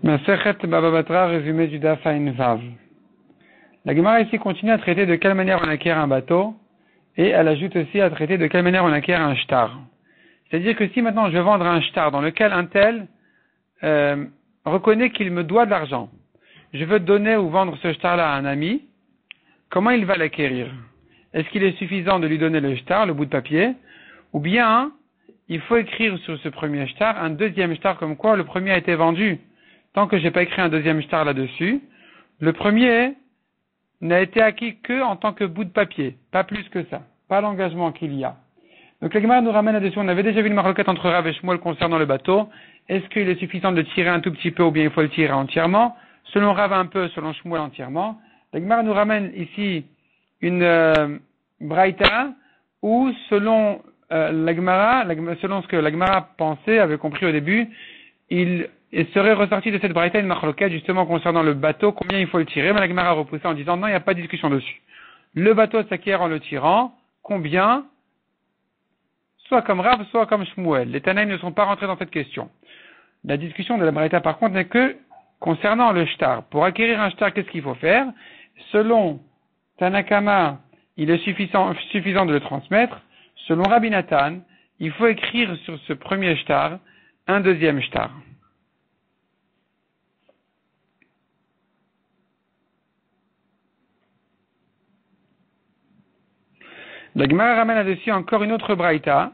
Masechet Baba Batra, résumé du Daf Ayin Vav. La Gemara ici continue à traiter de quelle manière on acquiert un bateau, et elle ajoute aussi à traiter de quelle manière on acquiert un shtar. C'est-à-dire que si maintenant je veux vendre un shtar dans lequel un tel reconnaît qu'il me doit de l'argent, je veux donner ou vendre ce shtar-là à un ami, comment il va l'acquérir? Est-ce qu'il est suffisant de lui donner le shtar, le bout de papier, ou bien il faut écrire sur ce premier shtar un deuxième shtar comme quoi le premier a été vendu? Tant que j'ai pas écrit un deuxième shtar là-dessus, le premier n'a été acquis que en tant que bout de papier, pas plus que ça, pas l'engagement qu'il y a. Donc la Gemara nous ramène là-dessus. On avait déjà vu une maroquette entre Rav et Shmuel concernant le bateau. Est-ce qu'il est suffisant de le tirer un tout petit peu ou bien il faut le tirer entièrement? Selon Rav un peu, selon Shmuel entièrement. La Gemara nous ramène ici une braïta où selon selon ce que la Gemara pensait, avait compris au début, il serait ressorti de cette braïta une maroquette justement concernant le bateau, combien il faut le tirer. Mais la Gemara a repoussé en disant non, il n'y a pas de discussion dessus. Le bateau s'acquiert en le tirant, combien? Soit comme Rav, soit comme Shmuel. Les Tanaïm ne sont pas rentrés dans cette question. La discussion de la braïta par contre n'est que concernant le shtar. Pour acquérir un shtar, qu'est-ce qu'il faut faire? Selon Tanakama, il est suffisant de le transmettre. Selon Rabbi Nathan, il faut écrire sur ce premier shtar un deuxième shtar. La Gemara ramène là-dessus encore une autre braïta.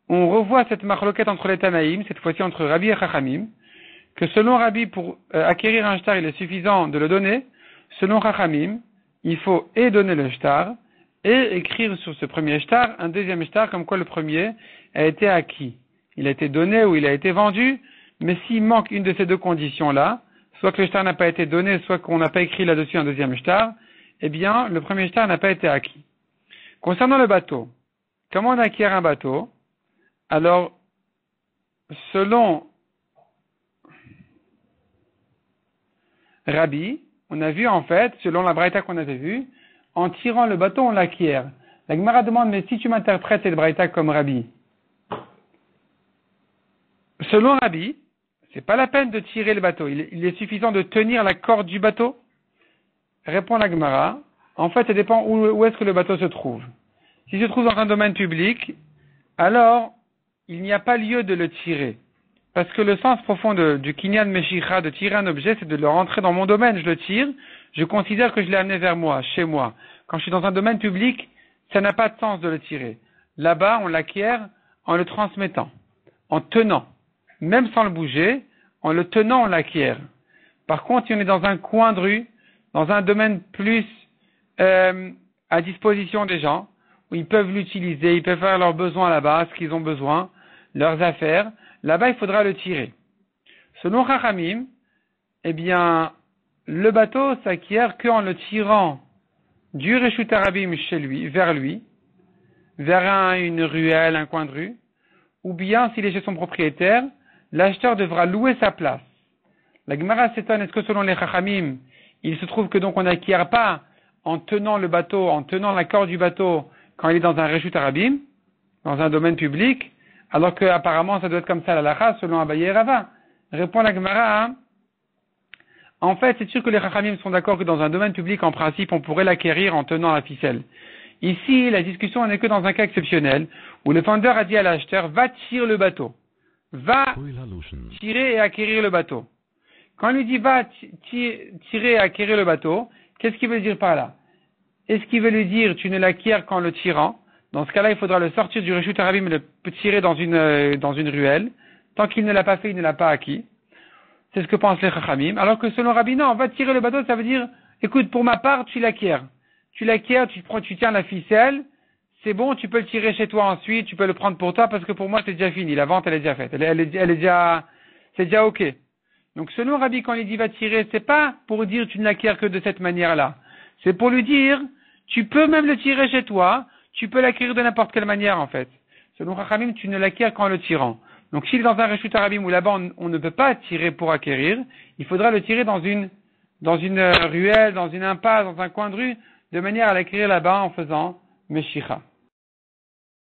On revoit cette marloquette entre les Tanaïm, cette fois-ci entre Rabbi et Chachamim, que selon Rabbi, pour acquérir un shtar, il est suffisant de le donner. Selon Chachamim, il faut et donner le shtar, et écrire sur ce premier shtar un deuxième shtar, comme quoi le premier a été acquis. Il a été donné ou il a été vendu, mais s'il manque une de ces deux conditions-là, soit que le shtar n'a pas été donné, soit qu'on n'a pas écrit là-dessus un deuxième shtar, eh bien, le premier shtar n'a pas été acquis. Concernant le bateau, comment on acquiert un bateau? Alors, selon Rabbi, on a vu en fait, selon la braïta qu'on avait vue, en tirant le bateau, on l'acquiert. La Gemara demande, mais si tu m'interprètes cette braïta comme Rabbi, selon Rabbi, c'est pas la peine de tirer le bateau. Il est suffisant de tenir la corde du bateau. Répond la Gemara. En fait, ça dépend où est-ce que le bateau se trouve. S'il se trouve dans un domaine public, alors, il n'y a pas lieu de le tirer. Parce que le sens profond du kinyan meshicha, de tirer un objet, c'est de le rentrer dans mon domaine. Je le tire, je considère que je l'ai amené vers moi, chez moi. Quand je suis dans un domaine public, ça n'a pas de sens de le tirer. Là-bas, on l'acquiert en le transmettant, en tenant. Même sans le bouger, en le tenant, on l'acquiert. Par contre, si on est dans un coin de rue, dans un domaine plus à disposition des gens, où ils peuvent l'utiliser, ils peuvent faire leurs besoins là-bas, ce qu'ils ont besoin, leurs affaires, là-bas il faudra le tirer. Selon Chachamim, eh bien, le bateau s'acquiert qu'en le tirant du Reshut Arabim chez lui, vers une ruelle, un coin de rue, ou bien s'il est chez son propriétaire, l'acheteur devra louer sa place. La Gemara s'étonne, est-ce que selon les Chachamim, il se trouve que donc on n'acquiert pas en tenant le bateau, en tenant la corde du bateau, quand il est dans un Reshut Arabim, dans un domaine public, alors que apparemment ça doit être comme ça la halakha, selon Abaye et Rava. Répond la Gemara, en fait, c'est sûr que les Chachamim sont d'accord que dans un domaine public, en principe, on pourrait l'acquérir en tenant la ficelle. Ici, la discussion n'est que dans un cas exceptionnel, où le vendeur a dit à l'acheteur, va tirer le bateau. Va tirer et acquérir le bateau. Quand on lui dit, va tirer et acquérir le bateau, qu'est-ce qu'il veut dire par là? Est-ce qu'il veut lui dire, tu ne l'acquiers qu'en le tirant? Dans ce cas-là, il faudra le sortir du Reshut Arabim et le tirer dans une ruelle. Tant qu'il ne l'a pas fait, il ne l'a pas acquis. C'est ce que pensent les Chachamim. Alors que selon Rabbi, non, on va tirer le bateau, ça veut dire, écoute, pour ma part, tu l'acquiers. Tu l'acquiers, tu tiens la ficelle, c'est bon, tu peux le tirer chez toi ensuite, tu peux le prendre pour toi, parce que pour moi, c'est déjà fini. La vente, elle est déjà faite. C'est déjà ok. Donc, selon Rabbi, quand il dit va tirer, c'est pas pour dire tu ne l'acquiers que de cette manière-là. C'est pour lui dire, tu peux même le tirer chez toi, tu peux l'acquérir de n'importe quelle manière, en fait. Selon Chachamim, tu ne l'acquiers qu'en le tirant. Donc, s'il est dans un Reshut Arabim où là-bas, on ne peut pas tirer pour acquérir, il faudra le tirer dans une ruelle, dans une impasse, dans un coin de rue, de manière à l'acquérir là-bas en faisant Meshicha.